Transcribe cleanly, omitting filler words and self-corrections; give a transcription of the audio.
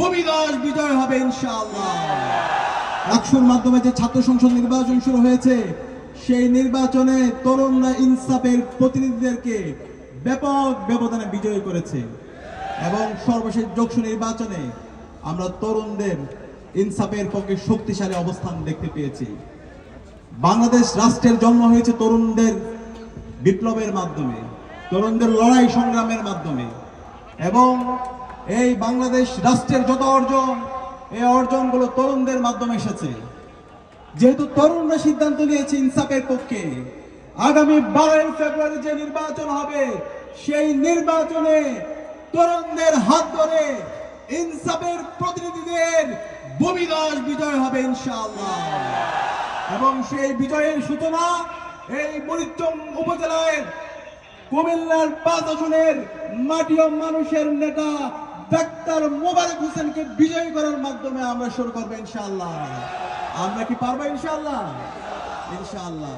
ভূমিধস বিজয় হবে ইনশাআল্লাহ। আকসুর মাধ্যমে যে ছাত্র সংসদ নির্বাচন শুরু হয়েছে, সেই নির্বাচনে তরুণরা ইনসাফের প্রতিনিধিদেরকে ব্যাপক ব্যবধানে বিজয়ী করেছে এবং সর্বশেষ যোগসু নির্বাচনে আমরা তরুণদের ইনসাফের পক্ষে শক্তিশালী অবস্থান দেখতে পেয়েছি। বাংলাদেশ রাষ্ট্রের জন্ম হয়েছে তরুণদের বিপ্লবের মাধ্যমে, তরুণদের লড়াই সংগ্রামের মাধ্যমে, এবং এই বাংলাদেশ রাষ্ট্রের যত অর্জন, এই অর্জনগুলো তরুণদের মাধ্যমে এসেছে। যেহেতু তরুণরা সিদ্ধান্ত নিয়েছে ইনসাফের পক্ষে, আগামী 12 ফেব্রুয়ারি যে নির্বাচন হবে, সেই নির্বাচনে তরুণদের হাত ধরে ইনসাফের প্রতিনিধিদের ভূমিধস বিজয় হবে ইনশাআল্লাহ। এবং সেই বিজয়ের সূচনা এই মনিরচং উপজেলায় কুমিল্লার 5 আসনের মাটি ও মানুষের নেতা ডাক্তার মোবারক হোসেনকে বিজয়ী করার মাধ্যমে আমরা শুরু করবো ইনশাআল্লাহ। আমরা কি পারবো ইনশাআল্লাহ? ইনশাআল্লাহ।